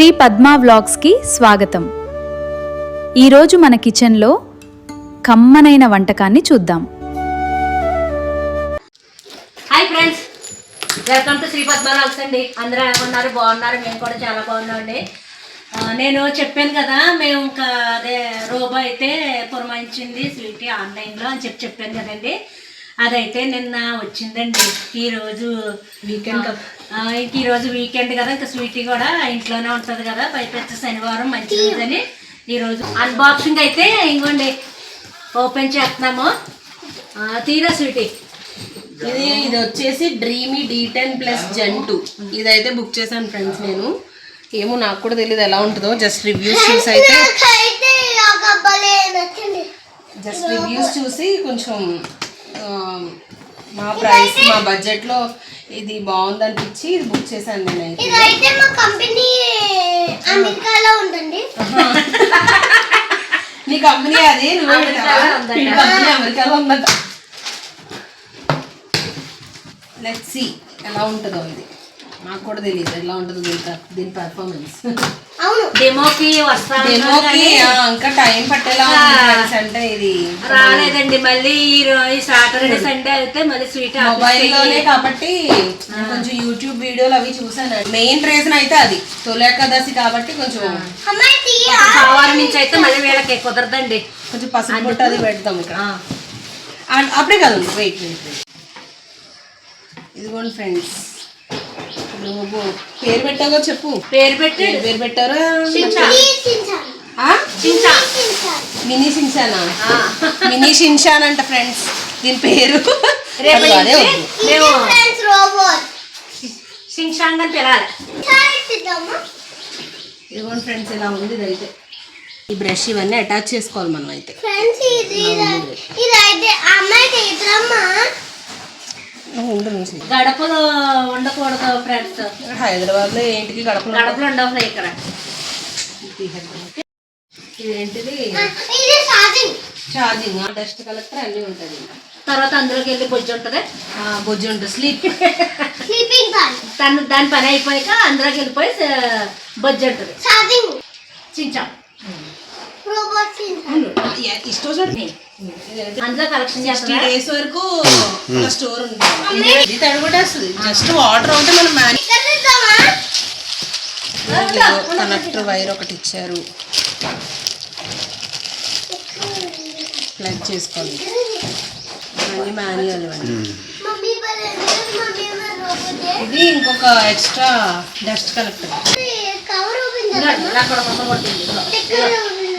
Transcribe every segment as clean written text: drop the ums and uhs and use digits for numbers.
శ్రీ పద్మా వ్లాగ్స్కి స్వాగతం. ఈరోజు మన కిచెన్లో కమ్మనైన వంటకాన్ని చూద్దాం. Hi friends, welcome to Sri Padma vlogs అండి. అందరూ ఏమన్నారు? బాగున్నారు? మేము కూడా చాలా బాగున్నామండి. నేను చెప్పాను కదా, మేము ఇంకా అదే రోబో అయితే పురమాయించింది స్వీటీ ఆన్లైన్లో అని చెప్పాను కదండి. అదైతే నిన్న వచ్చిందండి. ఈరోజు వీకెండ్, ఇంక ఈరోజు వీకెండ్ కదా, ఇంకా స్వీటీ కూడా ఇంట్లోనే ఉంటుంది కదా, పైపెచ్చ శనివారం మంచి రోజు అని ఈరోజు అన్బాక్సింగ్ అయితే ఇంకోండి ఓపెన్ చేస్తున్నాము. తీరా స్వీటీ, ఇది వచ్చేసి డ్రీమీ D10 ప్లస్ Gen 2. ఇదైతే బుక్ చేశాను ఫ్రెండ్స్. నేను ఏమో నాకు కూడా తెలియదు ఎలా ఉంటుందో, జస్ట్ రివ్యూస్ చూసి కొంచెం మా ప్రైస్ మా బడ్జెట్లో ఇది బాగుంది అనిపించి ఇది బుక్ చేశాను నేనైతే. నీ కంపెనీ అది అమెరికాలో ఉందట. లెట్స్ సీ ఎలా ఉంటుందో. ఇది నాకు కూడా తెలియదు ఎలా ఉంటుందో దీని పర్ఫార్మెన్స్. డెమోకి ఇంకా టైం పట్టేలా అంటే ఇది రాలేదండి. మళ్ళీ ఈ సాటర్డే సండే అయితే మళ్ళీ స్వీట్ మొబైల్లోనే కాబట్టి కొంచెం యూట్యూబ్ వీడియోలు అవి చూసాను. మెయిన్ రీజన్ అయితే అది తొలి ఏకాదశి కాబట్టి కొంచెం సోమవారం నుంచి అయితే మళ్ళీ వీళ్ళకి కుదరదండి. కొంచెం పసుపు పొట్టు అది పెడతాం ఇక్కడ. అప్పుడే కాదు, వెయిట్ ఇదిగోండి ఫ్రెండ్స్. నువ్వు పేరు పెట్టావో చెప్పు. పేరు పెట్టారు మినీ షిన్చానా? మినీ షిన్చాన్ అంట ఫ్రెండ్స్ దీని పేరు. షిన్చాన్ అని పిలాలి. ఇదిగోండి ఫ్రెండ్స్, ఇలా ఉంది ఇదైతే. ఈ బ్రష్ ఇవన్నీ అటాచ్ చేసుకోవాలి మనం అయితే. గడపలు ఉండకూడదు ఫ్రెండ్స్. హైదరాబాద్ లో ఏంటికి గడపలు ఉండవు ఇక్కడ. ఇదేంటిది? ఛార్జింగ్, డస్ట్ కలెక్టర్ అన్నీ ఉంటుంది. తర్వాత అందులోకి వెళ్ళి బొజ్జు ఉంటుంది. బొజ్జు ఉంటుంది, దాని పని అయిపోయాక అందులోకి వెళ్ళిపోయి బొజ్జు ఉంటుంది. చించాం అందులో కలెక్షన్ చేస్తాం. డేస్ వరకు స్టోర్ ఉంటుంది. ఇది తడగొట్టేస్తుంది. జస్ట్ వాటర్ ఉంటే మనం కనెక్టర్ వైర్ ఒకటి ఇచ్చారు, ప్లగ్ చేసుకోండి. అన్ని మాన్యువల్ అండి. ఇది ఇంకొక ఎక్స్ట్రా డస్ట్ కలెక్టర్.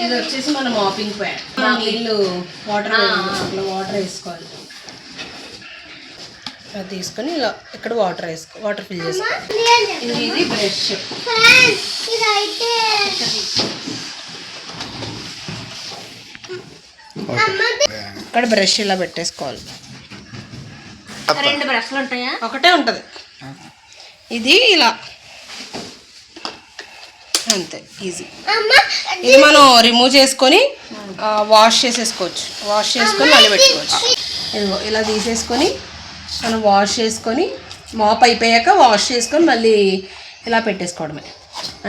ఇది వచ్చేసి మన మాపింగ్ ప్యాడ్. నీళ్ళు వాటర్ వేసుకోవాలి. అది తీసుకొని ఇలా ఇక్కడ వాటర్ ఫిల్ చేసుకోవాలి. ఇది బ్రష్. ఇక్కడ బ్రష్ ఇలా పెట్టేసుకోవాలి. 2 బ్రష్లు ఉంటాయా? ఒకటే ఉంటుంది. ఇది ఇలా అంతే, ఈజీ. ఇది మనం రిమూవ్ చేసుకొని వాష్ చేసేసుకోవచ్చు. వాష్ చేసుకొని మళ్ళీ పెట్టుకోవచ్చు. ఇదిగో ఇలా తీసేసుకొని మనం వాష్ చేసుకొని మాప్ అయిపోయాక వాష్ చేసుకొని మళ్ళీ ఇలా పెట్టేసుకోవడమే,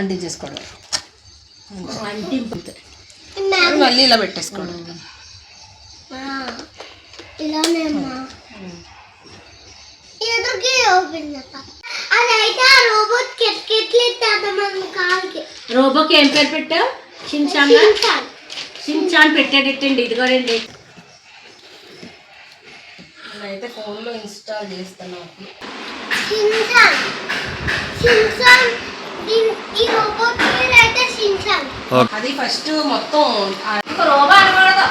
అంటించేసుకోవడమే. మళ్ళీ ఇలా పెట్టేసుకోవడం. రోబోకి ఏం పేరు పెట్టావు? షిన్చాన్ పెట్టేటట్టండి. ఇదిగోనండి, అయితే ఫోన్లో ఇన్స్టాల్ చేస్తున్నాను. అది ఫస్ట్ మొత్తం రోబో అనకూడదు.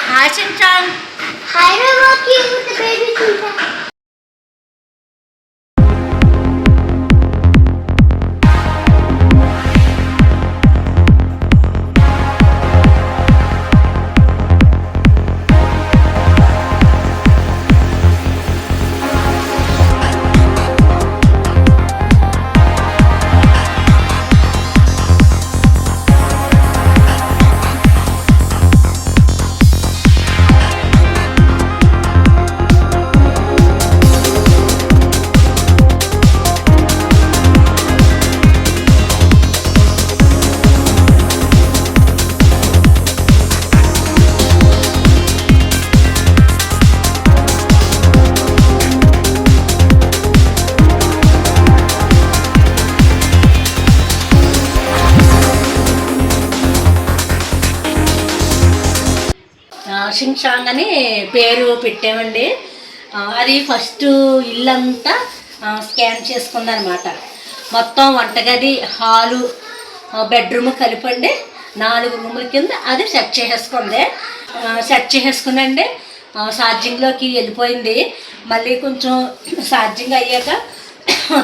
Hi Shinchan. Hi robo, cute baby Shinchan. వర్షింగ్ సాంగ్ అని పేరు పెట్టామండి. అది ఫస్ట్ ఇల్లంతా స్కాన్ చేసుకుందనమాట. మొత్తం వంటగది, హాలు, బెడ్రూమ్ కలిపండి 4 రూముల కింద అది సెట్ చేసేసుకుంది. సెట్ చేసేసుకునండి ఛార్జింగ్లోకి వెళ్ళిపోయింది. మళ్ళీ కొంచెం ఛార్జింగ్ అయ్యాక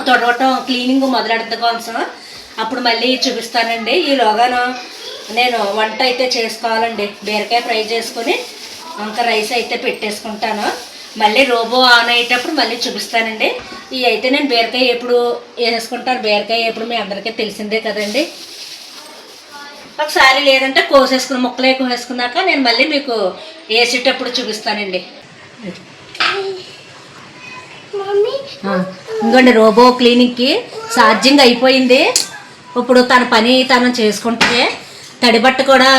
తొడవటం క్లీనింగ్ మొదలెడతా కొంచెం, అప్పుడు మళ్ళీ చూపిస్తానండి. ఈలోగాను నేను వంట అయితే చేసుకోవాలండి. బీరకాయ ఫ్రై చేసుకొని ఇంకా రైస్ అయితే పెట్టేసుకుంటాను. మళ్ళీ రోబో ఆన్ అయ్యేటప్పుడు మళ్ళీ చూపిస్తానండి. ఇవి అయితే నేను బీరకాయ ఎప్పుడు వేసేసుకుంటాను. బీరకాయ ఎప్పుడు మీ అందరికీ తెలిసిందే కదండి. ఒకసారి లేదంటే కోసేసుకుని ముక్కలే కోసేసుకున్నాక నేను మళ్ళీ మీకు వేసేటప్పుడు చూపిస్తానండి. ఇంకోండి రోబో క్లీనిక్కి ఛార్జింగ్ అయిపోయింది. ఇప్పుడు తన పని తను చేసుకుంటే తడిబట్ట కూడా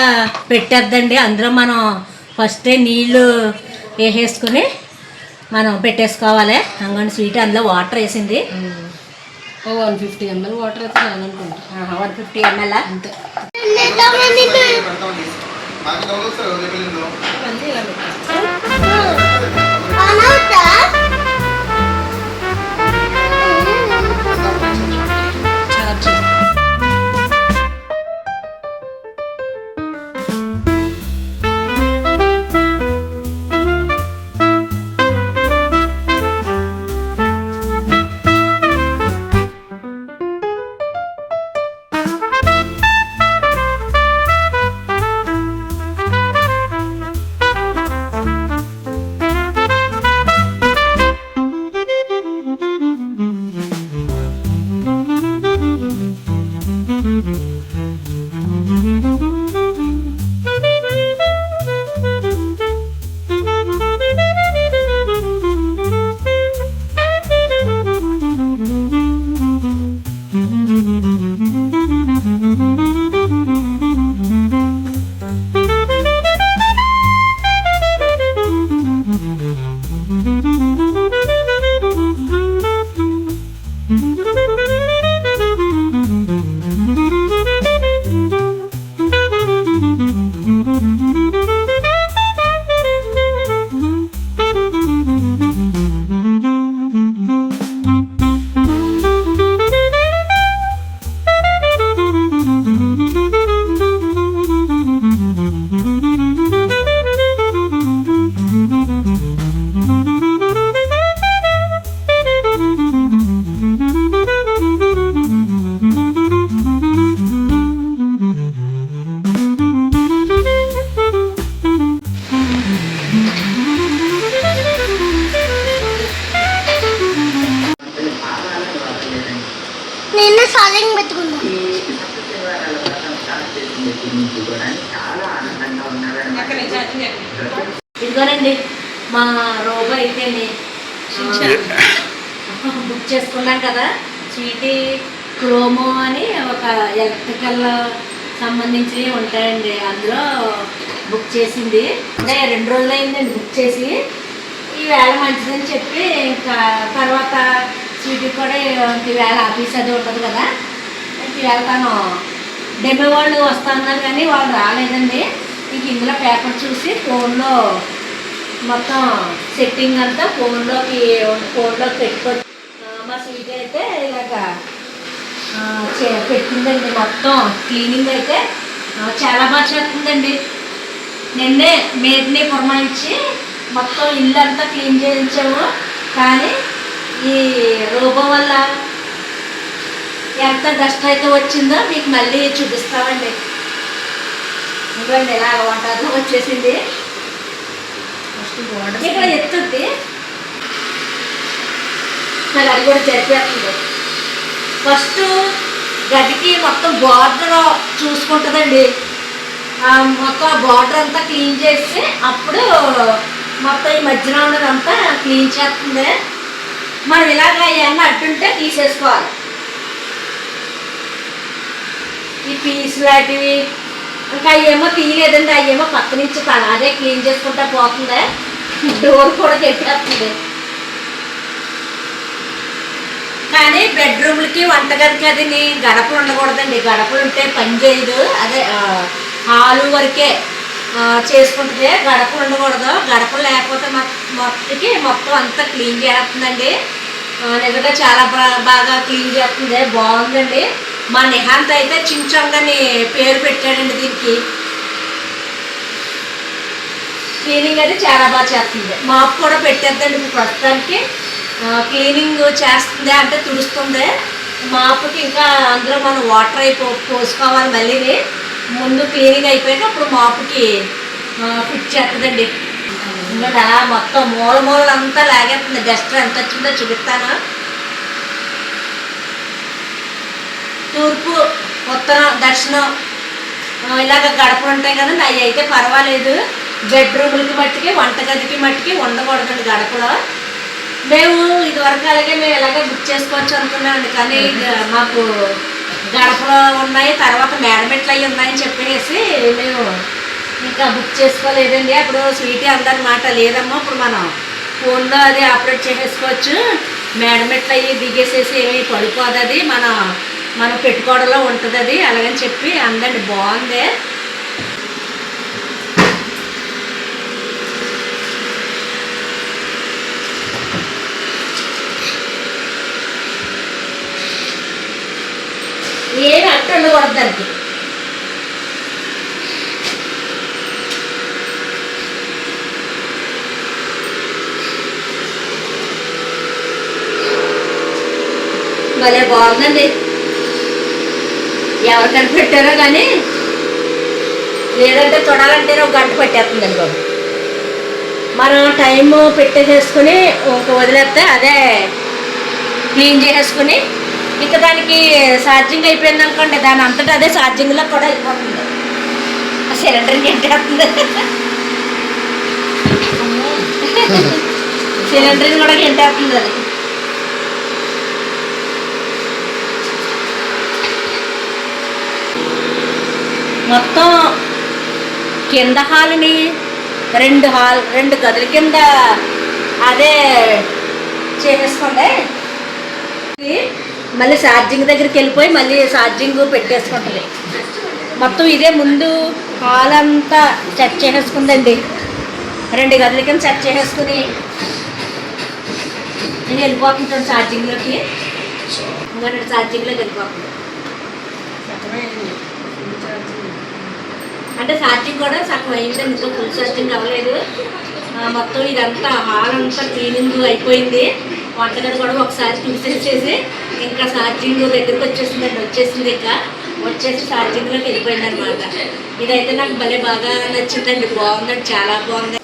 పెట్టేద్దండి. అందులో మనం ఫస్టే నీళ్ళు వేసేసుకుని మనం పెట్టేసుకోవాలి. అంగండి స్వీట్ అందులో వాటర్ వేసింది. 150 ml వాటర్ అయితే అనుకుంటా. 150 ml అంతే. నిన్న సాలింగ్ పెట్టుకున్నా. ఇదిగోనండి మా రోబో అయితే బుక్ చేసుకున్నాం కదా. స్వీటీ క్రోమో అని ఒక ఎలక్ట్రికల్ సంబంధించినవి ఉంటాయండి. అందులో బుక్ చేసింది. అంటే 2 రోజులు అయిందండి బుక్ చేసి. ఈవేళ మంచిదని చెప్పి ఇంకా తర్వాత స్వీటీ కూడా ఈవేళ ఆఫీస్ అది ఉంటుంది కదా. ఈవేళ తను డెమో వాళ్ళు వస్తున్నారు కానీ వాళ్ళు రాలేదండి. ఇంక ఇందులో పేపర్ చూసి ఫోన్లో మొత్తం సెట్టింగ్ అంతా ఫోన్లోకి పెట్టుకొని మా స్వీట్ అయితే ఇలాగ పెట్టిందండి. మొత్తం క్లీనింగ్ అయితే చాలా బాగా చేస్తుందండి. నిన్నే మేడ్ని పురమాయించి మొత్తం ఇల్లు అంతా క్లీన్ చేయించాము. కానీ ఈ రోబో వల్ల ఎంత డస్ట్ అయితే వచ్చిందో మీకు మళ్ళీ చూపిస్తామండి. ఇంకోండి ఎలా వంటలో వచ్చేసింది. ఇక్కడ ఎత్తుద్ది మరి అది కూడా జరిపేస్తుంది. ఫస్ట్ గదికి మొత్తం బార్డర్ చూసుకుంటుందండి. మొత్తం బార్డర్ అంతా క్లీన్ చేసి అప్పుడు మొత్తం ఈ మధ్యలో ఉన్నదంతా క్లీన్ చేస్తుంది. మనం ఇలాగ ఏమన్నా అడ్డుంటే తీసేసుకోవాలి. ఈ పీస్ లాంటివి ఇంకా అయ్యేమో తీయలేదండి. అయ్యేమో పక్క నుంచి అదే క్లీన్ చేసుకుంటా పోతుంది. డోర్ కూడా పెట్టేస్తుంది. కానీ బెడ్రూమ్లకి వంటగదికి అది గడపలు ఉండకూడదండి. గడపలు ఉంటే పని చేయదు. అదే హాలు వరకే చేసుకుంటుంది. గడపలు ఉండకూడదు, గడపలు లేకపోతే మొత్తం అంతా క్లీన్ చేస్తుందండి. నిజంగా చాలా బాగా క్లీన్ చేస్తుంది, బాగుందండి. మా నిహాంత్ అయితే చించంగాని పేరు పెట్టాడండి దీనికి. క్లీనింగ్ అది చాలా బాగా చేస్తుంది. మాపు కూడా పెట్టేద్దండి ఇప్పుడు ప్రస్తుతానికి. క్లీనింగ్ చేస్తుంది అంటే తుడుస్తుంది. మాపుకి ఇంకా అందులో మనం వాటర్ పోసుకోవాలి. మళ్ళీ ముందు క్లీనింగ్ అయిపోయాక అప్పుడు మాపుకి ఫిట్ చేస్తుందండి. ఇంకా అలా మొత్తం మూలలంతా లాగేస్తుంది. డస్ట్ ఎంత వచ్చిందో చూపిస్తాను. తూర్పు, ఉత్తరం, దక్షిణం ఇలాగ గడపలు ఉంటాయి కదండి, అవి అయితే పర్వాలేదు. బెడ్రూమ్లకి మట్టికి, వంటగదికి మట్టికి ఉండకూడదండి గడపలో. మేము ఇదివరకు మేము ఇలాగే బుక్ చేసుకోవచ్చు అనుకున్నామండి, కానీ మాకు గడపలు ఉన్నాయి, తర్వాత మేడమెట్లు అవి ఉన్నాయని చెప్పేసి మేము ఇంకా బుక్ చేసుకోలేదండి. అప్పుడు స్వీటీ అందనమాట, లేదమ్మా ఇప్పుడు మనం ఫోన్లో అది ఆపరేట్ చేసేసుకోవచ్చు, మేడమెట్లు అవి దిగేసేసి ఏమి పడిపోదు, అది మనం పెట్టుకోవడంలో ఉంటుంది అది అలాగని చెప్పి అందండి. బాగుంది. ఏమి అట్ట ఉండకూడదు దానికి. భలే బాగుందండి. ఎవరు కనిపెట్టారో కానీ, లేదంటే చూడాలంటే ఒక గంట పెట్టేస్తుందండి బాబు. మనం టైం పెట్టేసేసుకుని ఒక వదిలేస్తే అదే క్లీన్ చేసేసుకుని ఇంకా దానికి ఛార్జింగ్ అయిపోయింది అనుకోండి, దాని అంతటా అదే ఛార్జింగ్లో కూడా వెళ్ళిపోతుంది. ఆ సిలిండర్ గెంటేస్తుంది. సిలిండర్ కూడా గెంటేస్తుంది అది. మొత్తం కింద హాల్ని రెండు గదుల కింద అదే చేసేసుకోండి. మళ్ళీ ఛార్జింగ్ దగ్గరికి వెళ్ళిపోయి మళ్ళీ ఛార్జింగ్ పెట్టేసుకుంటుంది. మొత్తం ఇదే ముందు హాల్ అంతా సెట్ చేసేసుకుందండి. 2 గదుల కింద సెట్ చేసేసుకుని నేను వెళ్ళిపోతుంటాను ఛార్జింగ్లోకి. ఇంకా 2 ఛార్జింగ్లోకి వెళ్ళిపోతుంది. అంటే ఛార్జింగ్ కూడా సగం అయిందండి, ఇంకా ఫుల్ ఛార్జింగ్ అవ్వలేదు. మొత్తం ఇదంతా హాల్ అంతా క్లీనింగ్ అయిపోయింది. వంటగది కూడా ఒకసారి చూసేసేసి ఇంకా ఛార్జింగ్ దగ్గరికి వచ్చేసింది. ఇంకా వచ్చేసి ఛార్జింగ్లోకి వెళ్ళిపోయింది అనమాట. ఇదైతే నాకు భలే బాగా నచ్చిందండి, బాగుందండి, చాలా బాగుంది.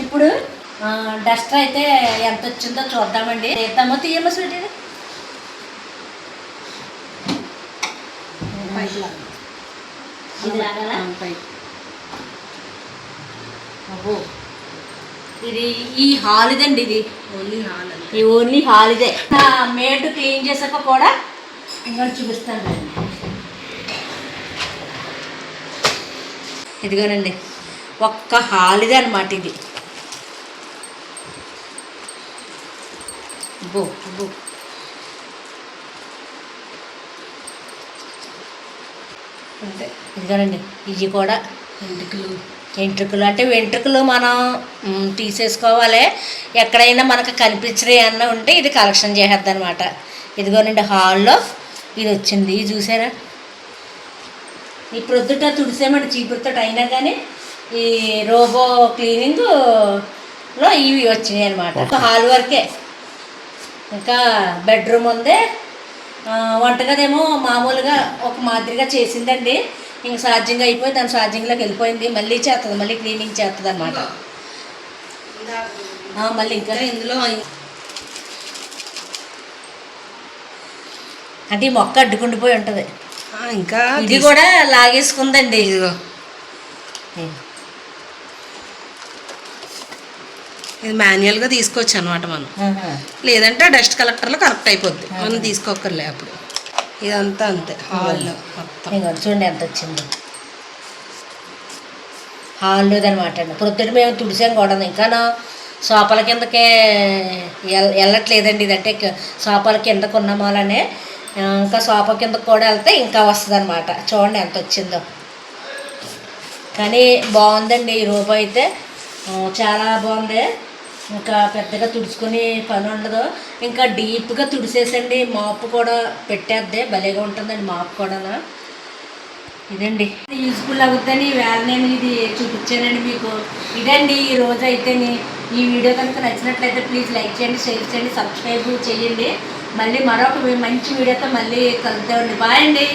ఇప్పుడు డస్టర్ అయితే ఎంత వచ్చిందో చూద్దామండి. తీద్దామో తీయమో స్వీట్ ఇది. ఇది లాగాలా? అబ్బో, ఇది ఈ హాల్ ఇదండి. ఇది ఓన్లీ హాల్ ఇదే. మేడ్ క్లీన్ చేసాక కూడా ఇంకా చూపిస్తాను. ఇదిగోనండి, ఒక్క హాల్ ఇదే అనమాట ఇది. అబ్బో అబ్బో, అంతే. ఇదిగోనండి, ఇవి కూడా వెంట్రుకలు అంటే వెంట్రుకలు మనం తీసేసుకోవాలి. ఎక్కడైనా మనకు కనిపించరే అన్న ఉంటే ఇది కలెక్షన్ చేసేద్ది అనమాట. ఇదిగోనండి హాల్లో ఇది వచ్చింది. ఇది చూసారా, ఈ ప్రొద్దుట తుడిసేమండి చీపురుతో అయినా కానీ ఈ రోబో క్లీనింగ్లో ఇవి వచ్చినాయి అనమాట. హాల్ వరకే. ఇంకా బెడ్రూమ్ ఉంది. వంటగదేమో మామూలుగా ఒక మాదిరిగా చేసిందండి. ఇంక ఛార్జింగ్ అయిపోయి దాని ఛార్జింగ్లోకి వెళ్ళిపోయింది. మళ్ళీ చేస్తుంది, మళ్ళీ క్లీనింగ్ చేస్తుంది అనమాట. మళ్ళీ ఇంకా ఇందులో అంటే ఈ మొక్క అడ్డుకుండిపోయి ఉంటుంది. ఇంకా ఇది కూడా లాగేసుకుందండి. ఇదిగో ఇది మాన్యువల్గా తీసుకోవచ్చు అనమాట మనం, లేదంటే డస్ట్ కలెక్టర్లో కరెక్ట్ అయిపోద్ది, మనం తీసుకోకర్లే. అప్పుడు ఇదంతా అంతే హాల్లో మొత్తం. చూడండి ఎంత వచ్చింది హాల్లోది అనమాట అండి. ప్రొద్దుట మేము తుడిసాం కూడా. ఇంకా సోపాల కిందకే వెళ్ళట్లేదండి. ఇదంటే సోపాల కిందకు ఉన్న మూలనే ఇంకా సోఫా కిందకు కూడా వెళ్తే ఇంకా వస్తుంది అనమాట. చూడండి ఎంత వచ్చిందో. కానీ బాగుందండి ఈ రోబో అయితే చాలా బాగుంది. ఇంకా పెద్దగా తుడుచుకొని పని ఉండదు, ఇంకా డీప్గా తుడిసేసండి. మాపు కూడా పెట్టేద్దే, భలేగా ఉంటుందండి మాపు కూడా. ఇదండి యూజ్ఫుల్ అవుతుందని వేళ నేను ఇది చూపించానండి మీకు. ఇదండి ఈ రోజు అయితే. ఈ వీడియో కనుక నచ్చినట్లయితే ప్లీజ్ లైక్ చేయండి, షేర్ చేయండి, సబ్స్క్రైబ్ చేయండి. మళ్ళీ మరొక మంచి వీడియోతో మళ్ళీ కలుద్దామండి. బాయ్ అండి.